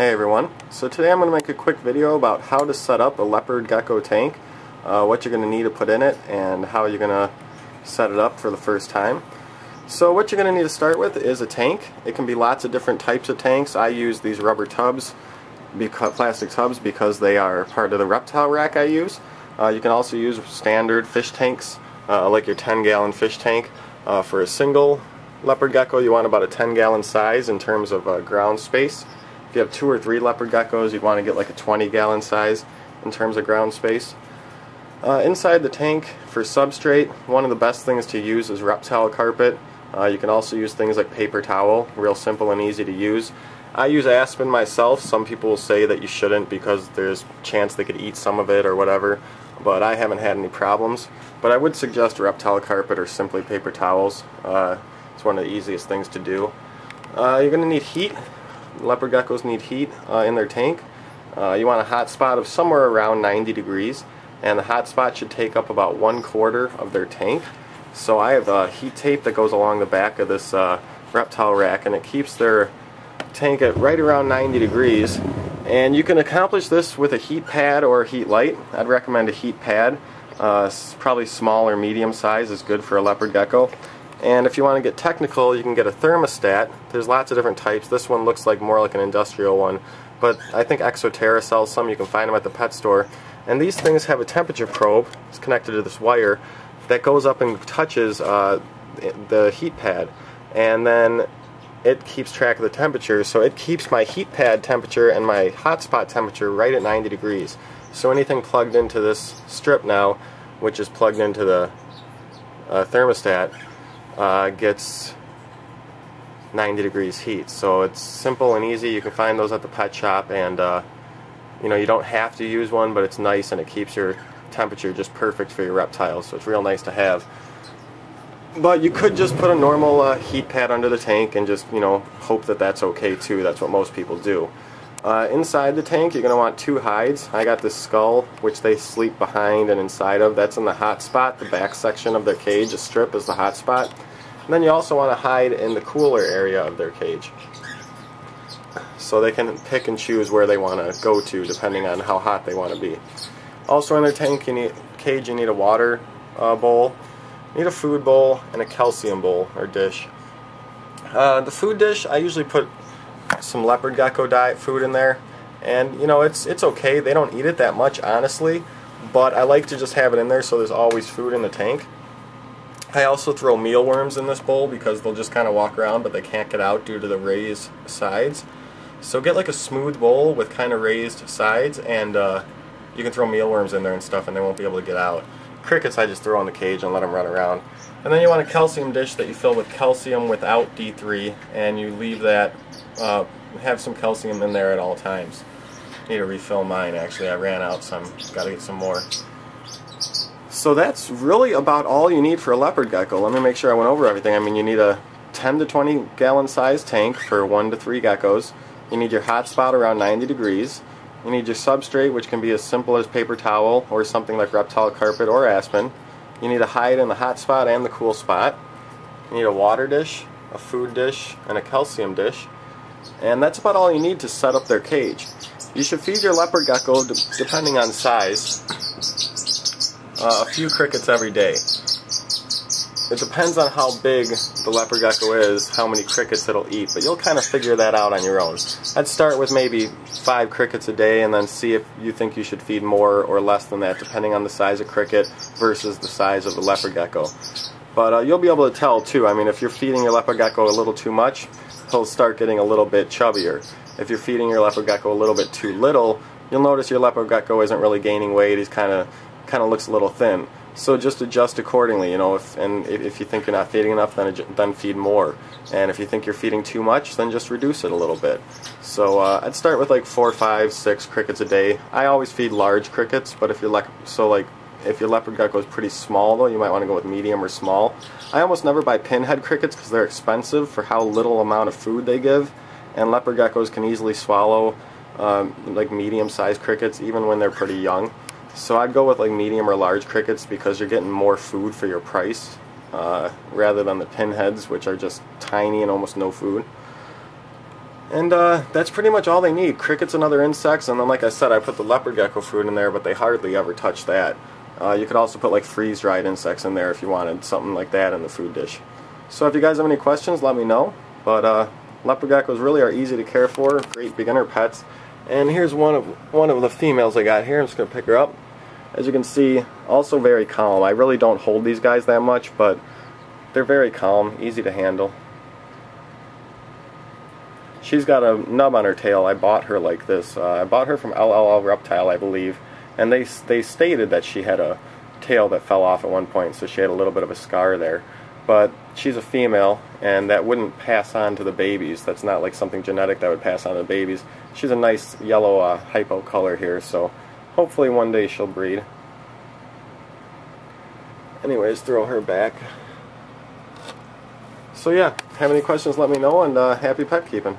Hey everyone, so today I'm going to make a quick video about how to set up a Leopard Gecko tank, what you're going to need to put in it, and how you're going to set it up for the first time. So what you're going to need to start with is a tank. It can be lots of different types of tanks. I use these rubber tubs, plastic tubs, because they are part of the reptile rack I use. You can also use standard fish tanks, like your 10-gallon fish tank. For a single leopard gecko, you want about a 10-gallon size in terms of ground space. If you have 2 or 3 leopard geckos, you'd want to get like a 20-gallon size in terms of ground space. Inside the tank, for substrate, one of the best things to use is reptile carpet. You can also use things like paper towel, real simple and easy to use. I use aspen myself. Some people will say that you shouldn't because there's a chance they could eat some of it or whatever, but I haven't had any problems. But I would suggest reptile carpet or simply paper towels. It's one of the easiest things to do. You're going to need heat. Leopard geckos need heat in their tank. You want a hot spot of somewhere around 90 degrees, and the hot spot should take up about 1/4 of their tank. So I have heat tape that goes along the back of this reptile rack, and it keeps their tank at right around 90 degrees. And you can accomplish this with a heat pad or a heat light. I'd recommend a heat pad. Probably small or medium size is good for a leopard gecko. And if you want to get technical, you can get a thermostat. There's lots of different types. This one looks like more like an industrial one, but I think Exoterra sells some. You can find them at the pet store. And these things have a temperature probe. It's connected to this wire that goes up and touches the heat pad, and then it keeps track of the temperature. So it keeps my heat pad temperature and my hotspot temperature right at 90 degrees. So anything plugged into this strip now, which is plugged into the thermostat, gets 90 degrees heat. So it's simple and easy. You can find those at the pet shop, and you don't have to use one, but it's nice and it keeps your temperature just perfect for your reptiles, so it's real nice to have. But you could just put a normal heat pad under the tank and just hope that that's okay too. That's what most people do. Inside the tank, you're going to want 2 hides. I got this skull, which they sleep behind and inside of. That's in the hot spot, the back section of their cage. A strip is the hot spot. And then you also want to hide in the cooler area of their cage, so they can pick and choose where they want to go to depending on how hot they want to be. Also in their tank, you need a water bowl, you need a food bowl, and a calcium bowl or dish. The food dish, I usually put some leopard gecko diet food in there, and it's okay. They don't eat it that much, honestly, but I like to just have it in there so there's always food in the tank. I also throw mealworms in this bowl because they'll just kind of walk around, but they can't get out due to the raised sides. So get like a smooth bowl with kind of raised sides, and you can throw mealworms in there and stuff, and they won't be able to get out. Crickets I just throw in the cage and let them run around. And then you want a calcium dish that you fill with calcium without D3, and you leave that, have some calcium in there at all times. Need to refill mine, actually. I ran out some, got to get some more. So that's really about all you need for a leopard gecko. Let me make sure I went over everything. I mean, you need a 10 to 20 gallon size tank for 1 to 3 geckos. You need your hot spot around 90 degrees. You need your substrate, which can be as simple as paper towel or something like reptile carpet or aspen. You need a hide in the hot spot and the cool spot. You need a water dish, a food dish, and a calcium dish. And that's about all you need to set up their cage. You should feed your leopard gecko, depending on size, a few crickets every day. It depends on how big the leopard gecko is, how many crickets it'll eat, but you'll kind of figure that out on your own. I'd start with maybe 5 crickets a day and then see if you think you should feed more or less than that, depending on the size of cricket versus the size of the leopard gecko. But you'll be able to tell too. I mean, if you're feeding your leopard gecko a little too much, he'll start getting a little bit chubbier. If you're feeding your leopard gecko a little bit too little, you'll notice your leopard gecko isn't really gaining weight. He's kind of looks a little thin. So just adjust accordingly, if you think you're not feeding enough, then feed more. And if you think you're feeding too much, then just reduce it a little bit. So I'd start with like 4, 5, 6 crickets a day. I always feed large crickets, but if your leopard gecko is pretty small though, you might want to go with medium or small. I almost never buy pinhead crickets because they're expensive for how little amount of food they give, and leopard geckos can easily swallow like medium-sized crickets even when they're pretty young. So I'd go with like medium or large crickets because you're getting more food for your price rather than the pinheads, which are just tiny and almost no food. And that's pretty much all they need. Crickets and other insects, and then like I said, I put the leopard gecko food in there, but they hardly ever touch that. You could also put like freeze-dried insects in there if you wanted something like that in the food dish. So if you guys have any questions, let me know. But leopard geckos really are easy to care for, great beginner pets. And here's one of the females I got here. I'm just going to pick her up. As you can see, also very calm. I really don't hold these guys that much, but they're very calm, easy to handle. She's got a nub on her tail. I bought her like this. I bought her from LLL Reptile, I believe, and they stated that she had a tail that fell off at one point, so she had a little bit of a scar there. But she's a female, and that wouldn't pass on to the babies. That's not like something genetic that would pass on to the babies. She's a nice yellow hypo color here, so hopefully one day she'll breed. Anyways, throw her back. So yeah, have any questions, let me know, and happy pet keeping.